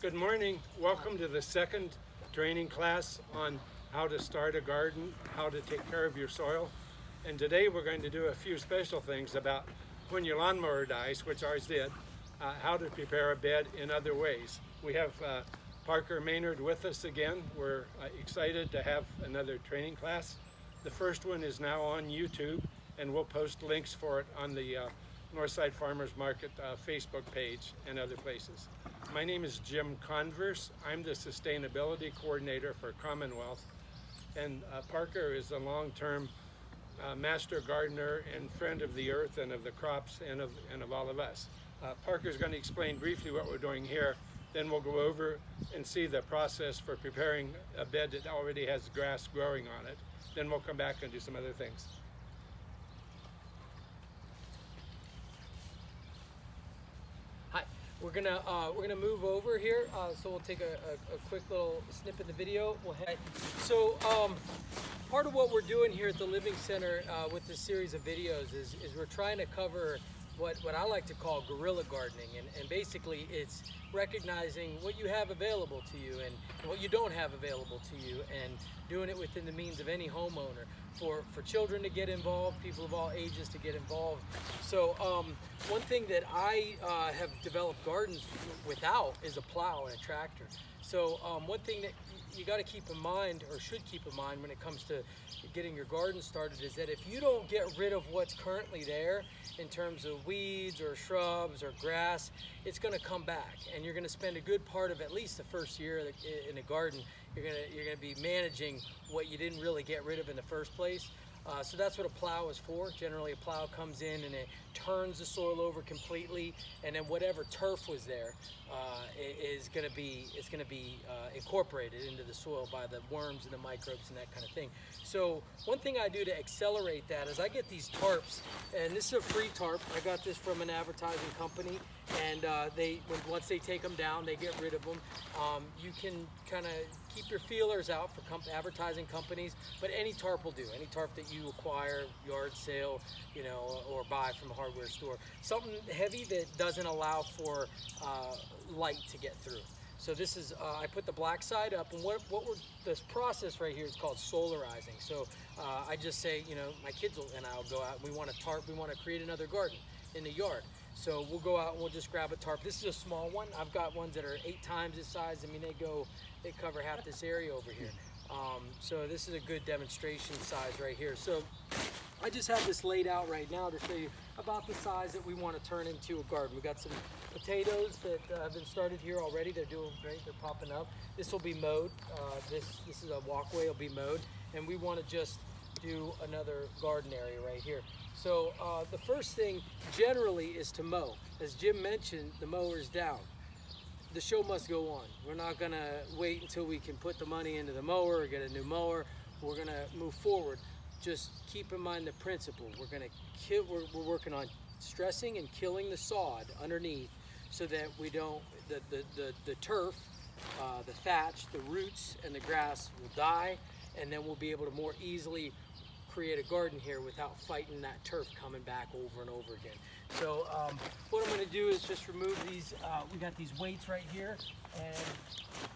Good morning. Welcome to the second training class on how to start a garden, how to take care of your soil. And today we're going to do a few special things about when your lawnmower dies, which ours did, how to prepare a bed in other ways. We have Parker Maynard with us again. We're excited to have another training class. The first one is now on YouTube, and we'll post links for it on the Northside Farmers Market Facebook page and other places. My name is Jim Converse. I'm the Sustainability Coordinator for Commonwealth, and Parker is a long-term master gardener and friend of the earth and of the crops and of all of us. Parker's going to explain briefly what we're doing here, then we'll go over and see the process for preparing a bed that already has grass growing on it. Then we'll come back and do some other things. We're gonna move over here, so we'll take a quick little snip in the video. Part of what we're doing here at the Living Center with this series of videos is we're trying to cover what I like to call guerrilla gardening, and basically it's recognizing what you have available to you and what you don't have available to you, and doing it within the means of any homeowner. For children to get involved, people of all ages to get involved. So one thing that I have developed gardens without is a plow and a tractor. So one thing that you got to keep in mind, or should keep in mind when it comes to getting your garden started, is that if you don't get rid of what's currently there in terms of weeds or shrubs or grass, it's going to come back, and you're going to spend a good part of at least the first year in a garden. You're going to be managing what you didn't really get rid of in the first place. So that's what a plow is for. Generally, a plow comes in and it turns the soil over completely, and then whatever turf was there is going to be incorporated into the soil by the worms and the microbes and that kind of thing. So one thing I do to accelerate that is I get these tarps, and this is a free tarp. I got this from an advertising company, and once they take them down, they get rid of them. You can kind of keep your feelers out for advertising companies, but any tarp will do. Any tarp that you acquire, yard sale, or buy from a hardware store. Something heavy that doesn't allow for light to get through. So this is, I put the black side up, and this process right here is called solarizing. So I just say, my kids and I will go out, and we want a tarp, we want to create another garden in the yard. So we'll go out and we'll just grab a tarp. This is a small one. I've got ones that are 8 times this size. I mean, they cover half this area over here. So this is a good demonstration size right here. So I just have this laid out right now to show you about the size that we want to turn into a garden. We got some potatoes that have been started here already. They're doing great. They're popping up. This will be mowed. This is a walkway. Will be mowed, and we want to just do another garden area right here. So the first thing generally is to mow. As Jim mentioned, the mower's down. The show must go on. We're not going to wait until we can put the money into the mower or get a new mower. We're going to move forward. Just keep in mind the principle. We're working on stressing and killing the sod underneath, so that we don't the turf, the thatch, the roots, and the grass will die, and then we'll be able to more easily create a garden here without fighting that turf coming back over and over again. So what I'm going to do is just remove these. We got these weights right here, and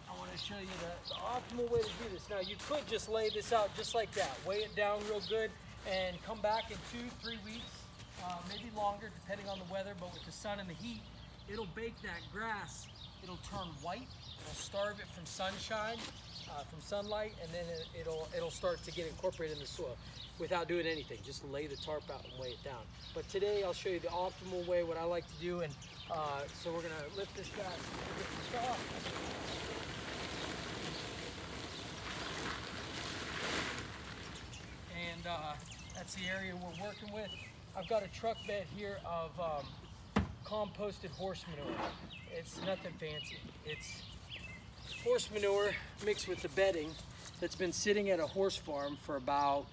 I want to show you the optimal way to do this. Now you could just lay this out just like that, weigh it down real good, and come back in 2-3 weeks, maybe longer depending on the weather, but with the sun and the heat, it'll bake that grass. It'll turn white. It'll starve it from sunshine, from sunlight, and then it'll start to get incorporated in the soil without doing anything. Just lay the tarp out and weigh it down. But today I'll show you the optimal way, what I like to do, and so we're gonna lift this guy off. And that's the area we're working with. I've got a truck bed here of composted horse manure. It's nothing fancy. It's horse manure mixed with the bedding that's been sitting at a horse farm for about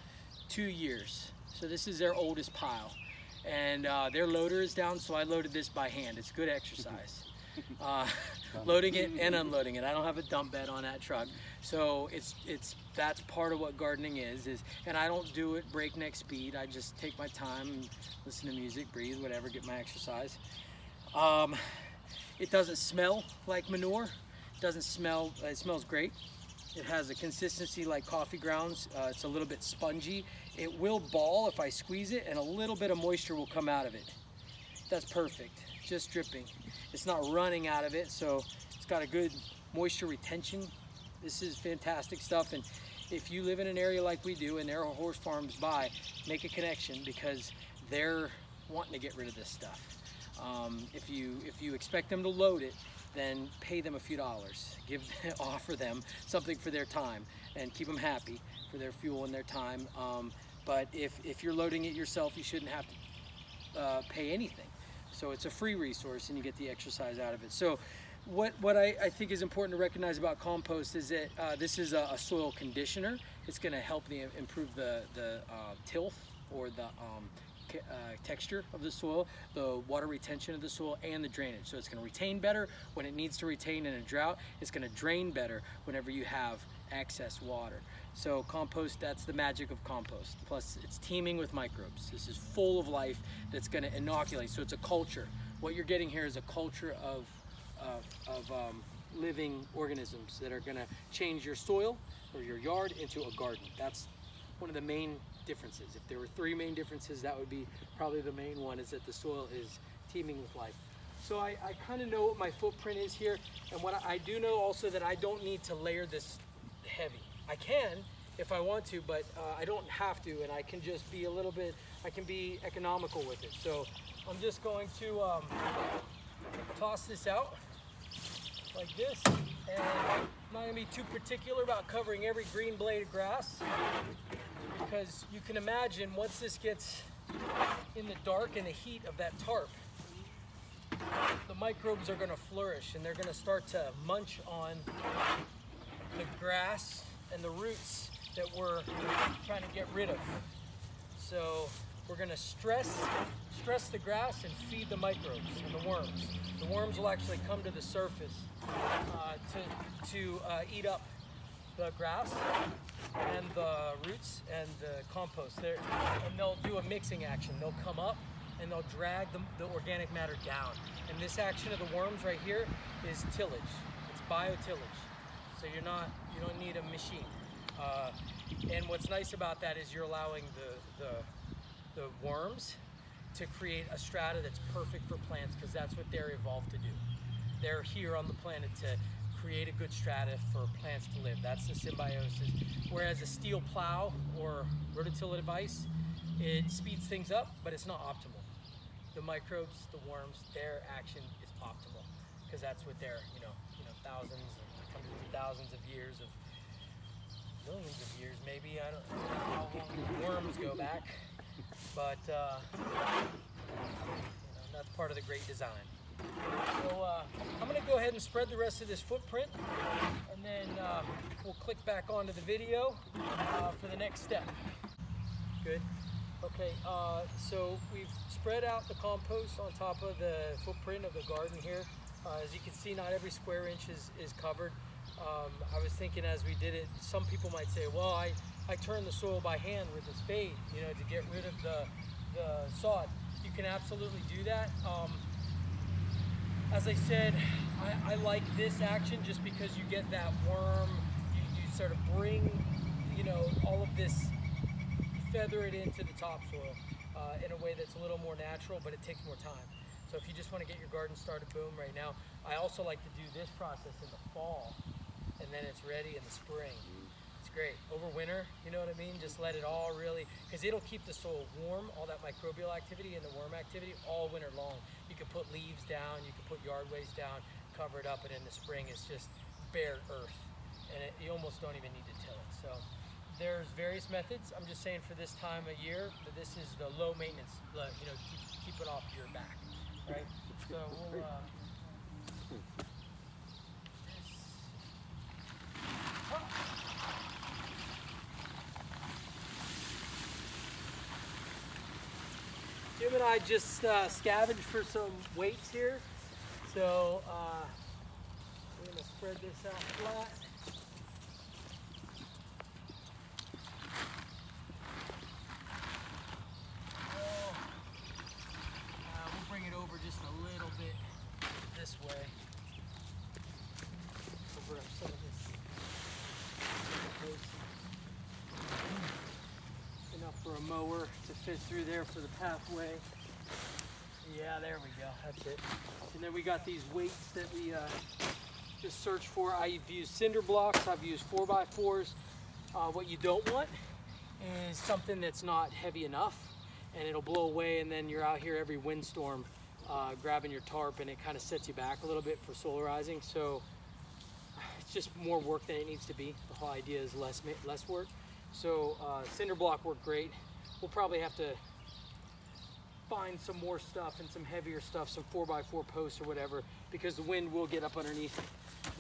2 years. So this is their oldest pile, and their loader is down, so I loaded this by hand. It's good exercise. Loading it and unloading it. I don't have a dump bed on that truck, so that's part of what gardening is, and I don't do it breakneck speed. I just take my time and listen to music, breathe, whatever, get my exercise. It doesn't smell like manure. Doesn't smell, it smells great. It has a consistency like coffee grounds. It's a little bit spongy. It will ball if I squeeze it, and a little bit of moisture will come out of it. That's perfect, just dripping. It's not running out of it, so it's got a good moisture retention. This is fantastic stuff, and if you live in an area like we do and there are horse farms by, make a connection because they're wanting to get rid of this stuff. If you expect them to load it, then pay them a few dollars. Offer them something for their time and keep them happy for their fuel and their time. But if you're loading it yourself, you shouldn't have to pay anything. So it's a free resource and you get the exercise out of it. So what I think is important to recognize about compost is that this is a soil conditioner. It's going to help improve the tilth or the texture of the soil, the water retention of the soil, and the drainage. So it's going to retain better when it needs to retain in a drought. It's going to drain better whenever you have excess water. So compost, that's the magic of compost. Plus it's teeming with microbes. This is full of life that's going to inoculate. So it's a culture. What you're getting here is a culture of living organisms that are going to change your soil or your yard into a garden. That's one of the main differences. If there were 3 main differences, that would be probably the main one, is that the soil is teeming with life. So I kind of know what my footprint is here, and what I do know also that I don't need to layer this heavy. I can if I want to, but I don't have to, and I can just be I can be economical with it. So I'm just going to toss this out like this, and I'm not going to be too particular about covering every green blade of grass, because you can imagine once this gets in the dark and the heat of that tarp, the microbes are going to flourish and they're going to start to munch on the grass and the roots that we're trying to get rid of. So we're going to stress the grass and feed the microbes and the worms. The worms will actually come to the surface to eat up the grass and the roots and the compost there, and they'll do a mixing action. They'll come up and they'll drag the organic matter down. And this action of the worms right here is tillage. It's biotillage. So you don't need a machine. And what's nice about that is you're allowing the worms to create a strata that's perfect for plants, because that's what they're evolved to do. They're here on the planet to create a good strata for plants to live. That's the symbiosis. Whereas a steel plow or rototiller device, it speeds things up, but it's not optimal. The microbes, the worms, their action is optimal, because that's what they're, thousands and hundreds of thousands of years, of millions of years maybe. I don't know how long the worms go back, but that's part of the great design. So I'm going to go ahead and spread the rest of this footprint, and then we'll click back onto the video for the next step. Good. Okay, so we've spread out the compost on top of the footprint of the garden here. As you can see, not every square inch is covered. I was thinking as we did it, some people might say, well, I turn the soil by hand with a spade, to get rid of the sod. You can absolutely do that. As I said, I like this action just because you get that worm, you sort of bring, all of this, feather it into the topsoil in a way that's a little more natural, but it takes more time. So if you just want to get your garden started, boom, right now. I also like to do this process in the fall, and then it's ready in the spring. It's great. Over winter, you know what I mean? Just let it all really, because it'll keep the soil warm, all that microbial activity and the worm activity all winter long. You can put leaves down, you can put yard waste down, cover it up, and in the spring it's just bare earth, and you almost don't even need to till it. So there's various methods. I'm just saying for this time of year, that this is the low maintenance, keep it off your back, right? So we'll, Jim and I just scavenged for some weights here. So we're gonna spread this out flat. We'll bring it over just a little bit this way. mower to fit through there for the pathway. Yeah, there we go, that's it. And then we got these weights that we just search for. I've used cinder blocks, I've used 4x4s. What you don't want is something that's not heavy enough and it'll blow away, and then you're out here every windstorm grabbing your tarp, and it kind of sets you back a little bit for solarizing. So it's just more work than it needs to be. The whole idea is less work. So cinder block worked great. We'll probably have to find some more stuff and some heavier stuff, some 4x4 posts or whatever, because the wind will get up underneath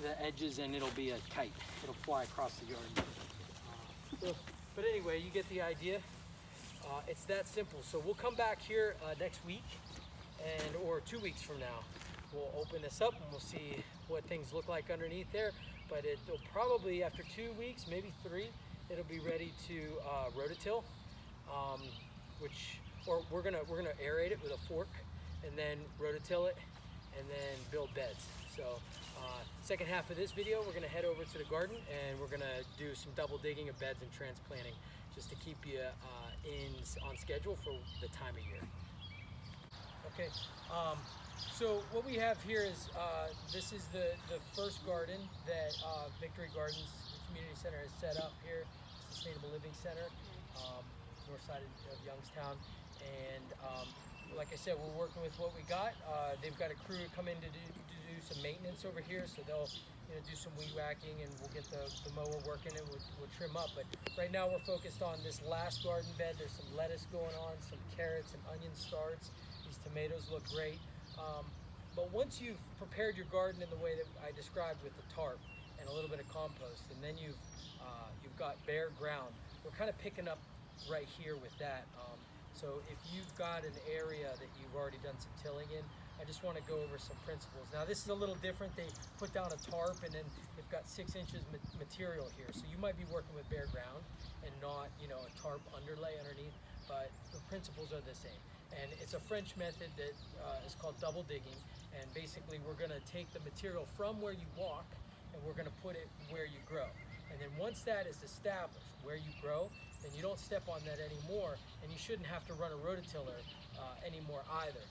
the edges and it'll be a kite. It'll fly across the yard. But anyway, you get the idea. It's that simple. So we'll come back here next week or 2 weeks from now. We'll open this up and we'll see what things look like underneath there. But it'll probably, after 2 weeks, maybe 3, it'll be ready to rototill, or we're gonna aerate it with a fork and then rototill it and then build beds. So second half of this video, we're gonna head over to the garden and we're gonna do some double digging of beds and transplanting, just to keep you on schedule for the time of year. Okay, so what we have here is this is the first garden that Victory Gardens Community Center has set up here, Sustainable Living Center, north side of Youngstown. And like I said, we're working with what we got. They've got a crew come in to do some maintenance over here, so they'll do some weed whacking, and we'll get the mower working, and we'll trim up. But right now we're focused on this last garden bed. There's some lettuce going on, some carrots and onion starts. These tomatoes look great. But once you've prepared your garden in the way that I described with the tarp and a little bit of compost, and then you've got bare ground, we're kind of picking up right here with that. So if you've got an area that you've already done some tilling in, I just want to go over some principles. Now this is a little different. They put down a tarp and then they've got 6 inches material here. So you might be working with bare ground and not, a tarp underlay underneath, but the principles are the same. And it's a French method that is called double digging. And basically we're going to take the material from where you walk and we're going to put it where you grow. And then once that is established, where you grow, then you don't step on that anymore, and you shouldn't have to run a rototiller anymore either.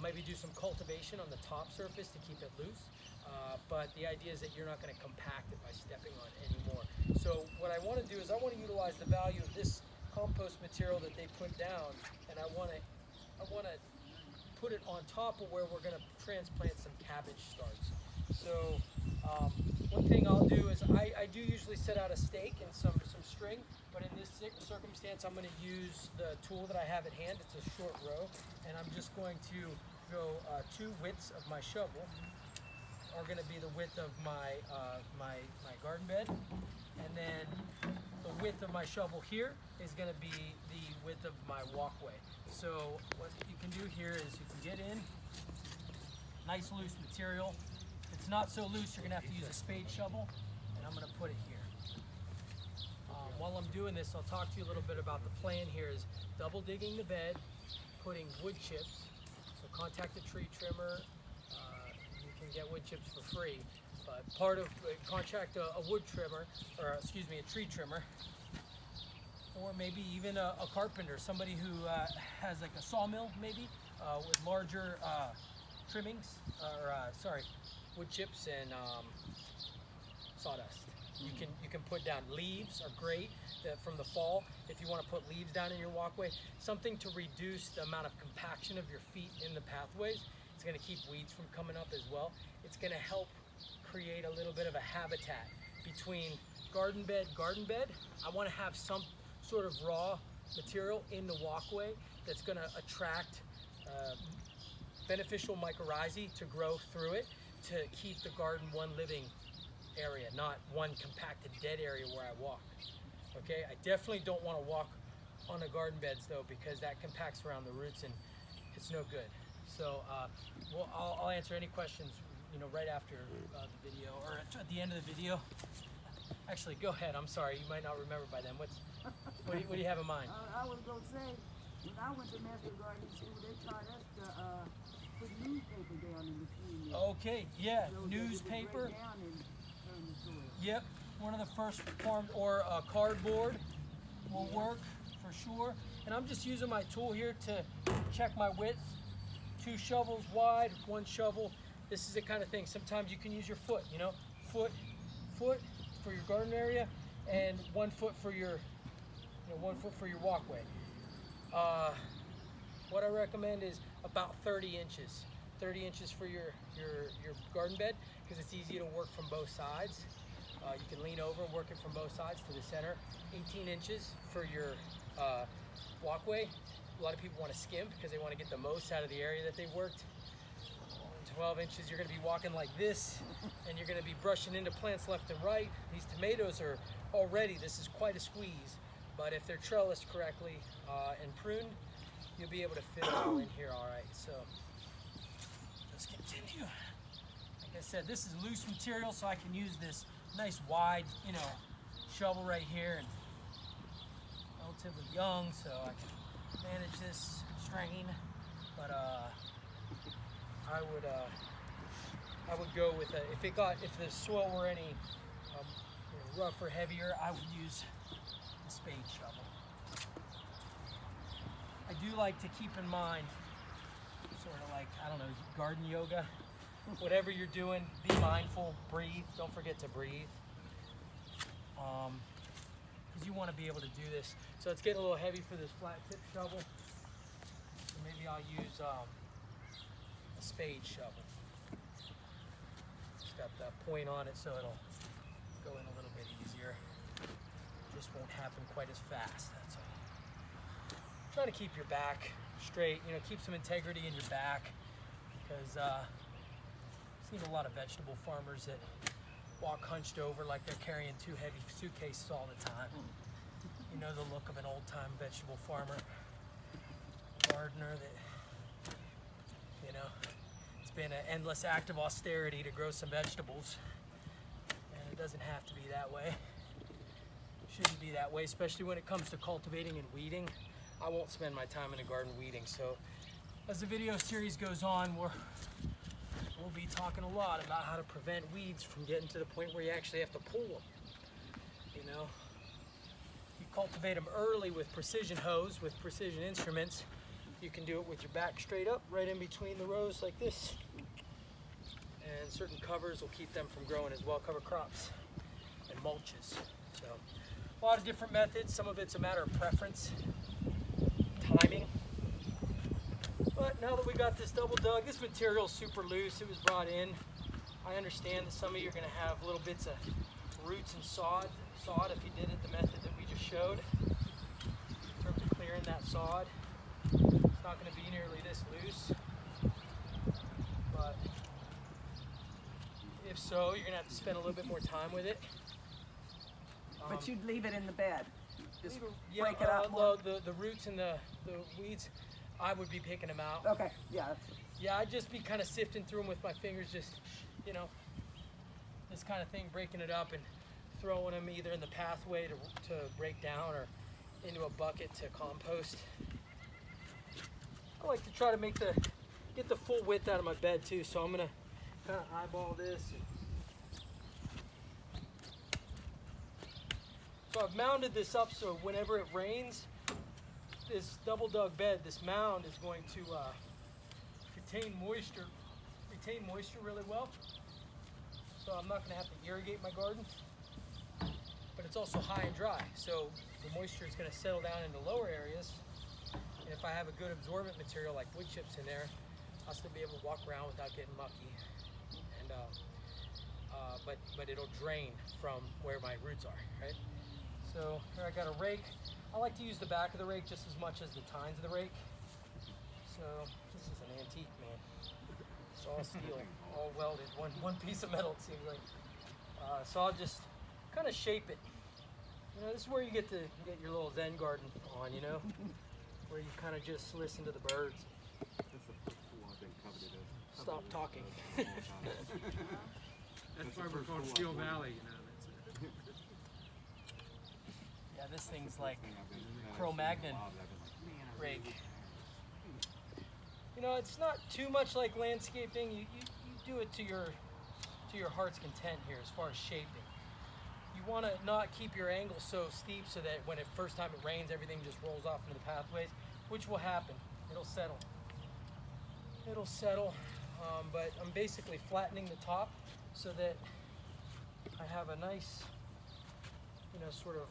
Maybe do some cultivation on the top surface to keep it loose, but the idea is that you're not going to compact it by stepping on it anymore. So what I want to do is I want to utilize the value of this compost material that they put down, and I want to put it on top of where we're going to transplant some cabbage starts. So one thing I'll do is I do usually set out a stake and some string, but in this circumstance I'm going to use the tool that I have at hand. It's a short row, and I'm just going to go 2 widths of my shovel are going to be the width of my garden bed, and then the width of my shovel here is going to be the width of my walkway. So what you can do here is you can get in nice loose material. If it's not so loose, you're going to have to use a spade shovel, and I'm going to put it here. While I'm doing this, I'll talk to you a little bit about the plan here. Is double digging the bed, putting wood chips. So contact a tree trimmer. You can get wood chips for free, but contract a wood trimmer, or excuse me, a tree trimmer, or maybe even a carpenter, somebody who has like a sawmill maybe with larger trimmings, or wood chips and sawdust. You can put down leaves are great from the fall if you want to put leaves down in your walkway. Something to reduce the amount of compaction of your feet in the pathways. It's going to keep weeds from coming up as well. It's going to help create a little bit of a habitat between garden bed. I want to have some sort of raw material in the walkway that's going to attract beneficial mycorrhizae to grow through it, to keep the garden one living area, not one compacted dead area where I walk. Okay, I definitely don't want to walk on the garden beds though, because that compacts around the roots and it's no good. So I'll answer any questions right after the video, or at the end of the video. Actually, go ahead. I'm sorry, you might not remember by then. What do you have in mind? I was going to say, when I went to Master Gardening School, they taught us to put newspaper down in the field. Okay, yeah, So that it would newspaper. break down and turn the soil. Yep, one of the first farm, or cardboard will work for sure. And I'm just using my tool here to check my width. 2 shovels wide, 1 shovel. This is the kind of thing. Sometimes you can use your foot, you know, foot for your garden area, and 1 foot for your, 1 foot for your walkway. What I recommend is about 30 inches. 30 inches for your garden bed, because it's easy to work from both sides. You can lean over and work it from both sides to the center. 18 inches for your walkway. A lot of people want to skimp because they want to get the most out of the area that they worked. 12 inches, you're going to be walking like this, and you're going to be brushing into plants left and right. These tomatoes are already, this is quite a squeeze, but if they're trellised correctly and pruned, you'll be able to fit it all in here all right. So let's continue. Like I said, this is loose material, so I can use this nice wide, shovel right here, and relatively young, so I can manage this strain. But I would go with if the soil were any rough or heavier, I would use the spade shovel. I do like to keep in mind, sort of like, I don't know, garden yoga. Whatever you're doing, be mindful, breathe. Don't forget to breathe. Because you want to be able to do this. So it's getting a little heavy for this flat tip shovel. So maybe I'll use a spade shovel. It's got that point on it, so it'll go in a little bit easier. Just won't happen quite as fast, that's all. Trying to keep your back straight, keep some integrity in your back, because I've seen a lot of vegetable farmers that walk hunched over like they're carrying 2 heavy suitcases all the time. You know the look of an old-time vegetable farmer, gardener that, it's been an endless act of austerity to grow some vegetables. And it doesn't have to be that way. It shouldn't be that way, especially when it comes to cultivating and weeding. I won't spend my time in the garden weeding, so as the video series goes on, we'll be talking a lot about how to prevent weeds from getting to the point where you actually have to pull them. You cultivate them early with precision hose, with precision instruments. You can do it with your back straight up, right in between the rows like this. And certain covers will keep them from growing as well, cover crops and mulches. So a lot of different methods. Some of it's a matter of preference, timing. But now that we got this double dug, this material is super loose. It was brought in. I understand that some of you are going to have little bits of roots and sod if you did it the method that we just showed. In terms of clearing that sod, it's not going to be nearly this loose. But if so, you're going to have to spend a little bit more time with it. But you'd leave it in the bed. Just Yeah, break it up more. the roots and the weeds, I would be picking them out. Okay, yeah. Yeah, I'd just be kind of sifting through them with my fingers, just, this kind of thing, breaking it up and throwing them either in the pathway to break down or into a bucket to compost. I like to try to get the full width out of my bed too, so I'm gonna kind of eyeball this. So I've mounded this up so whenever it rains, this double dug bed, this mound is going to retain moisture really well. So I'm not going to have to irrigate my garden, but it's also high and dry. So the moisture is going to settle down into lower areas. And if I have a good absorbent material like wood chips in there, I'll still be able to walk around without getting mucky. And but it'll drain from where my roots are, right? So here I got a rake. I like to use the back of the rake just as much as the tines of the rake. So this is an antique, man. It's all steel, all welded, one piece of metal it seems like. So I'll just kind of shape it. This is where you get your little Zen garden on, where you kind of just listen to the birds. That's the first pool I've been coveted in. Stop talking. That's why we're called Steel Valley, Yeah, this thing's like Cro-Magnon rake. It's not too much like landscaping. You do it to your heart's content here as far as shaping. You want to not keep your angle so steep so that when it first time it rains, everything just rolls off into the pathways, which will happen. It'll settle. It'll settle, but I'm basically flattening the top so that I have a nice, you know, sort of,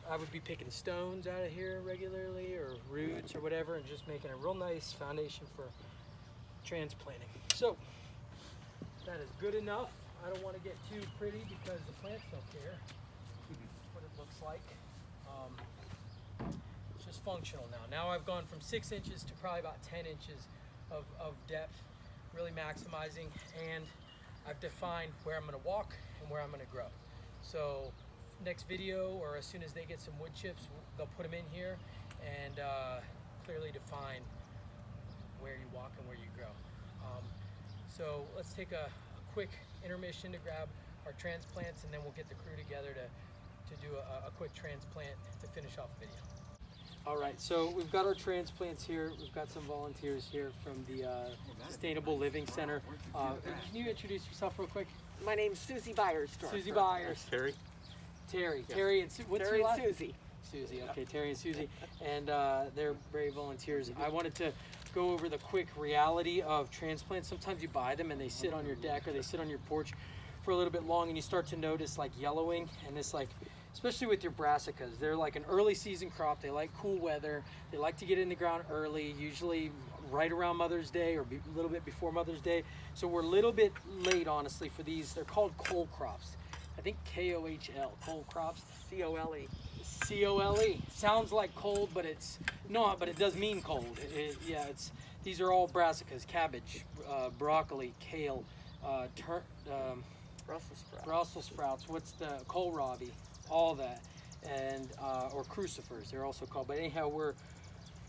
I would be picking stones out of here regularly or roots or whatever and just making a real nice foundation for transplanting. So that is good enough. I don't want to get too pretty because the plants don't care what it looks like. It's just functional now. Now I've gone from 6 inches to probably about 10 inches of depth, really maximizing, and I've defined where I'm going to walk and where I'm going to grow. So next video, or as soon as they get some wood chips, they'll put them in here and clearly define where you walk and where you grow. So let's take a quick intermission to grab our transplants, and then we'll get the crew together to do a quick transplant to finish off the video. All right, so we've got our transplants here. We've got some volunteers here from the Sustainable Living Center. Can you introduce yourself real quick? My name's Susie Byers. Susie Byers. Terry? Terry. Yeah. Terry and what's Terry your and last? Susie. Susie, okay, Terry and Susie, and they're brave volunteers. I wanted to go over the quick reality of transplants. Sometimes you buy them and they sit on your deck or they sit on your porch for a little bit long, and you start to notice like yellowing, and it's like, especially with your brassicas, they're like an early season crop. They like cool weather. They like to get in the ground early, usually right around Mother's Day or a little bit before Mother's Day. So we're a little bit late, honestly, for these. They're called cole crops. I think K-O-H-L, cole crops. C-O-L-E. C-O-L-E. Sounds like cold, but it's not, but it does mean cold. These are all brassicas: cabbage, broccoli, kale, Brussels sprouts. Brussels sprouts, what's the kohlrabi, all that, and or crucifers, they're also called. But anyhow,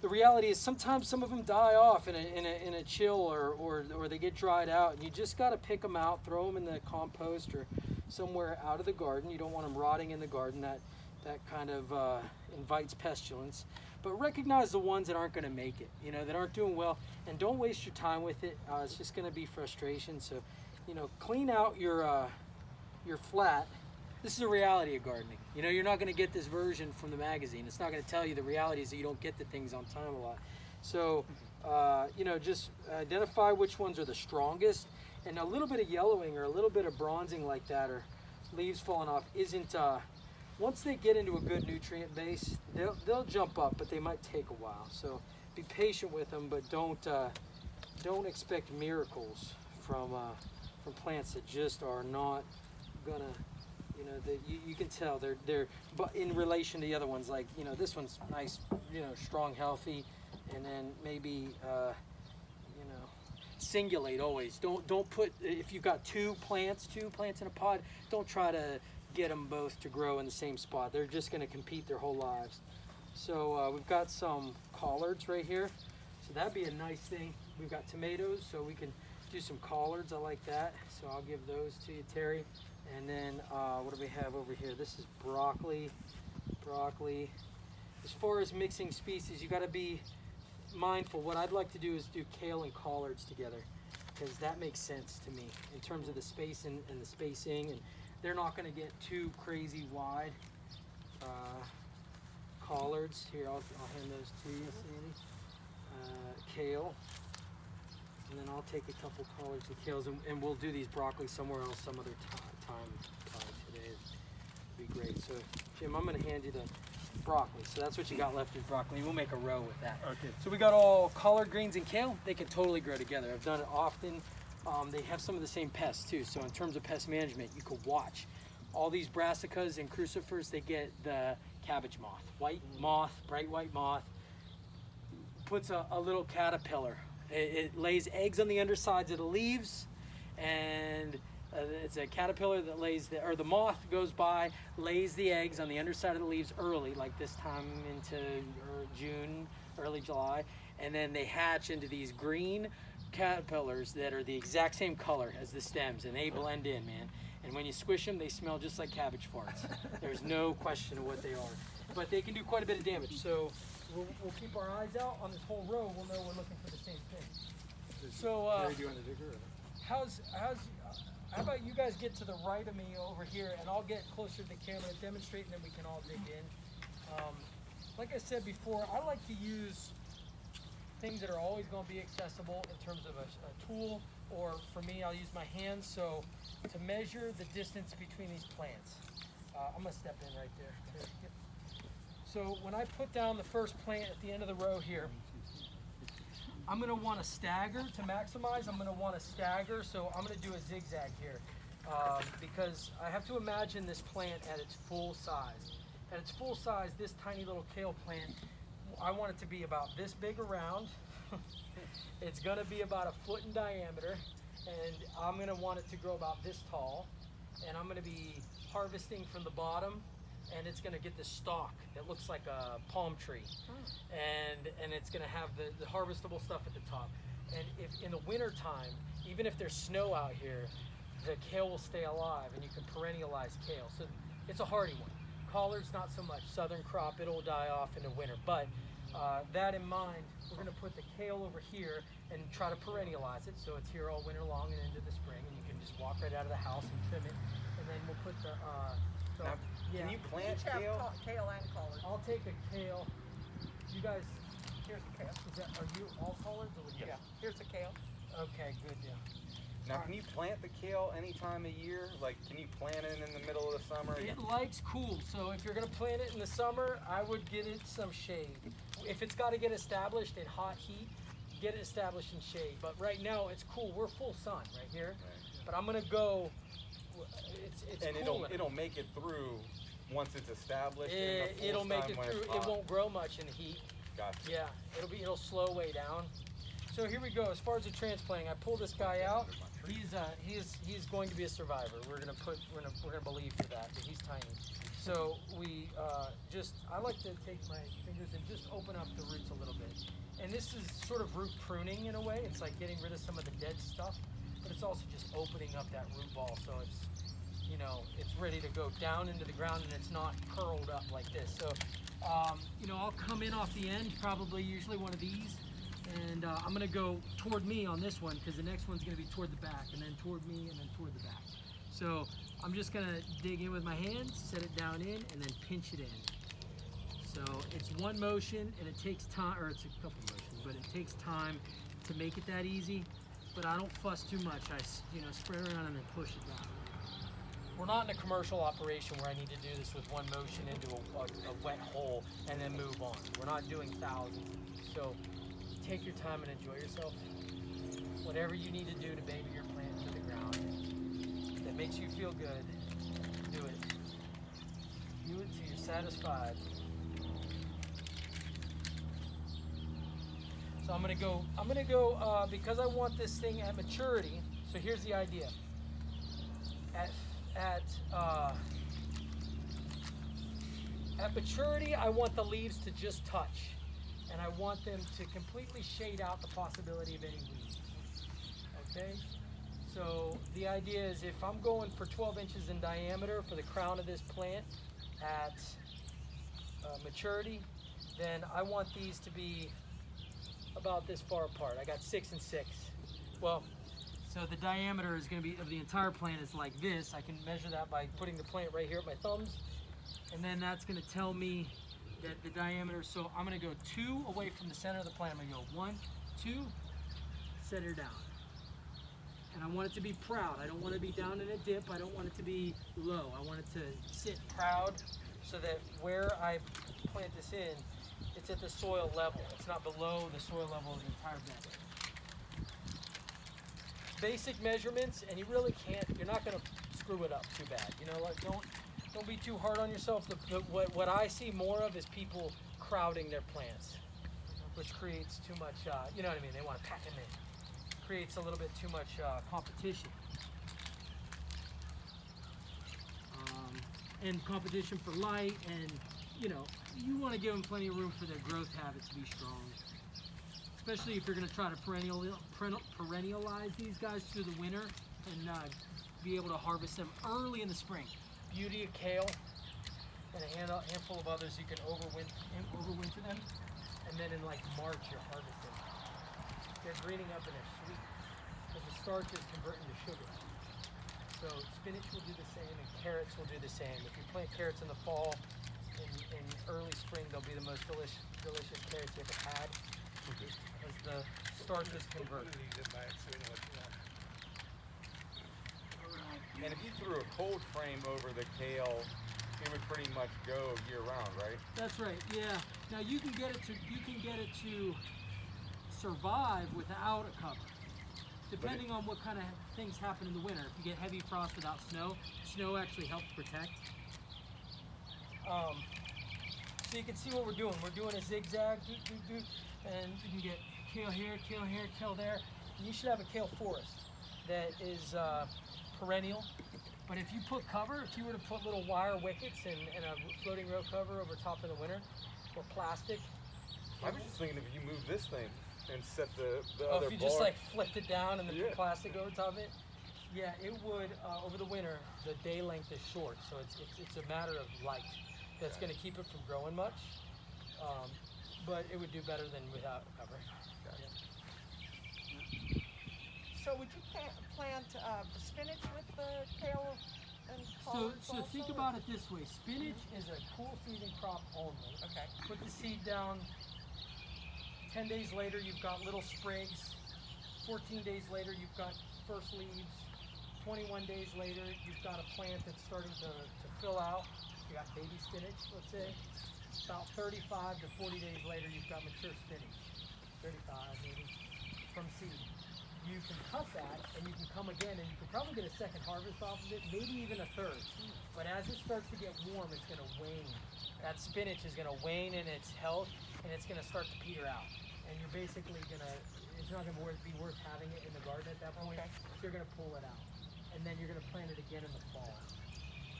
the reality is sometimes some of them die off in a chill or they get dried out, and you just got to pick them out, throw them in the compost or somewhere out of the garden. You don't want them rotting in the garden. That kind of invites pestilence. But recognize the ones that aren't going to make it, you know, that aren't doing well, and don't waste your time with it. It's just going to be frustration. So, you know, clean out your flat. This is a reality of gardening. You know, you're not going to get this version from the magazine. It's not going to tell you the reality is that you don't get the things on time a lot. So, you know, just identify which ones are the strongest, and a little bit of yellowing or a little bit of bronzing like that, or leaves falling off isn't. Once they get into a good nutrient base, they'll jump up, but they might take a while. So be patient with them, but don't expect miracles from plants that just are not gonna. You know, you can tell they're but in relation to the other ones, like, you know, this one's nice, you know, strong, healthy, and then maybe you know, singulate always. Don't put, if you've got two plants in a pod, don't try to get them both to grow in the same spot. They're just going to compete their whole lives. So we've got some collards right here, so that'd be a nice thing. We've got tomatoes, so we can do some collards. I like that, so I'll give those to you, Terry. And then what do we have over here? This is broccoli. As far as mixing species, you got to be mindful. What I'd like to do is do kale and collards together, because that makes sense to me in terms of the space and the spacing, and they're not going to get too crazy wide. Collards here, I'll hand those to you, Sandy. Kale, and then I'll take a couple collards and kales, and we'll do these broccoli somewhere else some other time today. It'd be great. So Jim, I'm going to hand you the broccoli. So that's what you got left is broccoli. We'll make a row with that. Okay. So we got all collard greens and kale. They can totally grow together. I've done it often. They have some of the same pests too. So in terms of pest management, you could watch. All these brassicas and crucifers, they get the cabbage moth. White moth, bright white moth, puts a little caterpillar. It lays eggs on the undersides of the leaves, and it's a caterpillar that lays the moth goes by, lays the eggs on the underside of the leaves early, like this time into June, early July, and then they hatch into these green caterpillars that are the exact same color as the stems, and they blend in, man. And when you squish them, they smell just like cabbage farts. There's no question of what they are, but they can do quite a bit of damage. So we'll keep our eyes out on this whole row. We'll know we're looking for the same thing. So Terry, do you want to dig her? how about you guys get to the right of me over here, and I'll get closer to the camera and demonstrate, and then we can all dig in. Like I said before, I like to use things that are always going to be accessible in terms of a tool, or for me, I'll use my hands. So to measure the distance between these plants, I'm going to step in right there. So when I put down the first plant at the end of the row here, I'm going to want to stagger to maximize. I'm going to want to stagger, so I'm going to do a zigzag here because I have to imagine this plant at its full size. At its full size, this tiny little kale plant, I want it to be about this big around. It's going to be about 1 foot in diameter, and I'm going to want it to grow about this tall. And I'm going to be harvesting from the bottom, and it's going to get this stalk that looks like a palm tree. And it's going to have the harvestable stuff at the top. And if in the winter time, even if there's snow out here, the kale will stay alive, and you can perennialize kale. So it's a hardy one. Collards, not so much. Southern crop, it'll die off in the winter. But that in mind, we're going to put the kale over here and try to perennialize it, so it's here all winter long and into the spring, and you can just walk right out of the house and trim it. And then we'll put the Now, can you plant kale? Kale and collard. I'll take a kale. You guys, Here's a kale. are you all collards? Or Yeah. Here's a kale. Okay, good deal. Now, can you plant the kale any time of year? Like, can you plant it in the middle of the summer? It likes cool, so if you're gonna plant it in the summer, I would get it some shade. If it's got to get established in hot heat, get it established in shade. But right now it's cool. We're full sun right here. Right. But I'm gonna go. It's And cool. it'll make it through once it's established. It'll make it through. It won't grow much in the heat. Gotcha. Yeah, it'll slow way down. So here we go. As far as the transplanting, I pull this guy out. He's going to be a survivor. We're gonna believe for that. But he's tiny. So we I like to take my fingers and just open up the roots a little bit. And this is sort of root pruning in a way. It's like getting rid of some of the dead stuff, but it's also just opening up that root ball so it's ready to go down into the ground and it's not curled up like this. So I'll come in off the end, probably usually one of these. And I'm going to go toward me on this one because the next one's going to be toward the back, and then toward me, and then toward the back. So I'm just going to dig in with my hands, set it down in, and then pinch it in. So it's one motion, and it takes time, or it's a couple motions, but it takes time to make it that easy. But I don't fuss too much. I spread it around and then push it down. We're not in a commercial operation where I need to do this with one motion into a wet hole and then move on. We're not doing thousands. So take your time and enjoy yourself. Whatever you need to do to baby your plant to the ground that makes you feel good, do it. Do it till you're satisfied. So I'm gonna go because I want this thing at maturity. So here's the idea. At maturity, I want the leaves to just touch. And I want them to completely shade out the possibility of any weeds. Okay? So the idea is if I'm going for 12 inches in diameter for the crown of this plant at maturity, then I want these to be about this far apart. I got 6 and 6. Well, so the diameter is going to be of the entire plant is like this. I can measure that by putting the plant right here at my thumbs. And then that's going to tell me that the diameter, so I'm going to go 2 away from the center of the plant. I'm going to go 1, 2, set her down. And I want it to be proud. I don't want to be down in a dip. I don't want it to be low. I want it to sit proud so that where I plant this in, it's at the soil level. It's not below the soil level of the entire bed. Basic measurements, and you really can't, you're not going to screw it up too bad. Don't be too hard on yourself. What I see more of is people crowding their plants, which creates too much, you know what I mean? They want to pack them in. Creates a little bit too much competition. And competition for light, and you want to give them plenty of room for their growth habits to be strong. Especially if you're going to try to perennialize these guys through the winter and be able to harvest them early in the spring. Beauty of kale and a handful of others, you can overwinter them, and then in like March you're harvesting. They're greening up and they're sweet because the starch is converting to sugar. So spinach will do the same, and carrots will do the same. If you plant carrots in the fall, in early spring, they'll be the most delicious carrots you ever had, as the starches convert. And if you threw a cold frame over the kale, it would pretty much go year round, right? That's right. Yeah. Now you can get it to survive without a cover, depending on what kind of things happen in the winter. If you get heavy frost without snow, snow actually helps protect. So you can see what we're doing. We're doing a zigzag, and you can get kale here, kale there. And you should have a kale forest that is perennial. But if you put cover, if you were to put little wire wickets and a floating row cover over top in the winter, or plastic. I was just thinking if you move this thing and set the Oh, other if you just bar- like flipped it down and then Yeah. put plastic over top of it, yeah, it would. Over the winter, the day length is short, so it's a matter of light that's going to keep it from growing much. But it would do better than without cover. So would you plant spinach with the kale and collards So think also, or- about it this way: spinach is a cool season crop only. Okay. Put the seed down. 10 days later, you've got little sprigs. 14 days later, you've got first leaves. 21 days later, you've got a plant that's starting to fill out. You got baby spinach, let's say. About 35 to 40 days later, you've got mature spinach. 35 maybe, from seed. You can cut that, and you can come again, and you can probably get a second harvest off of it, maybe even a third. But as it starts to get warm, it's going to wane. That spinach is going to wane in its health, and it's going to start to peter out. And you're basically going to, it's not going to be worth having it in the garden at that point. Okay. So you're going to pull it out. And then you're going to plant it again in the fall.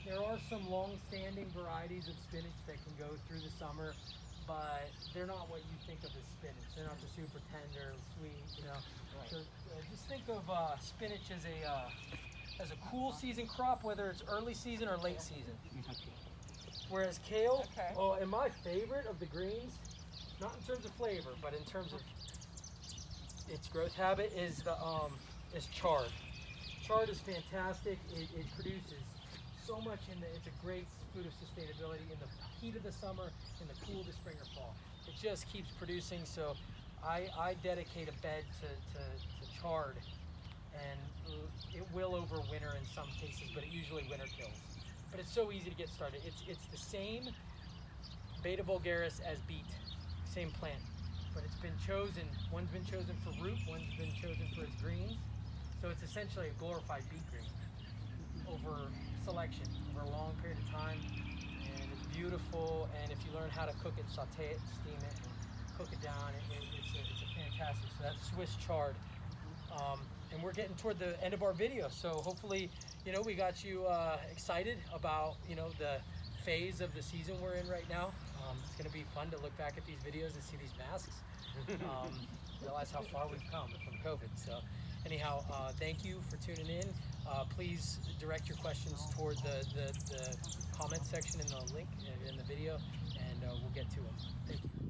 There are some long-standing varieties of spinach that can go through the summer, but they're not what you think of as spinach. They're not the super tender, sweet, you know. Right. So just think of spinach as a cool season crop, whether it's early season or late season. Whereas kale, Okay. oh, and my favorite of the greens, not in terms of flavor, but in terms of its growth habit, is chard. Chard is fantastic. It produces so much it's a great food of sustainability in the heat of the summer, in the cool of the spring or fall. It just keeps producing. So I dedicate a bed to chard, and it will overwinter in some cases, but it usually winter kills. But it's so easy to get started. It's the same Beta vulgaris as beet, same plant, but it's been chosen. One's been chosen for root, one's been chosen for its greens. So it's essentially a glorified beet green over selection over a long period of time, and it's beautiful. And if you learn how to cook it, saute it, steam it, and cook it down, it's a fantastic. So that's Swiss chard. And we're getting toward the end of our video, so hopefully, we got you excited about, the phase of the season we're in right now. It's going to be fun to look back at these videos and see these masks. Realize how far we've come from COVID. So anyhow, thank you for tuning in. Please direct your questions toward the comment section in the link in the video, and we'll get to them. Thank you.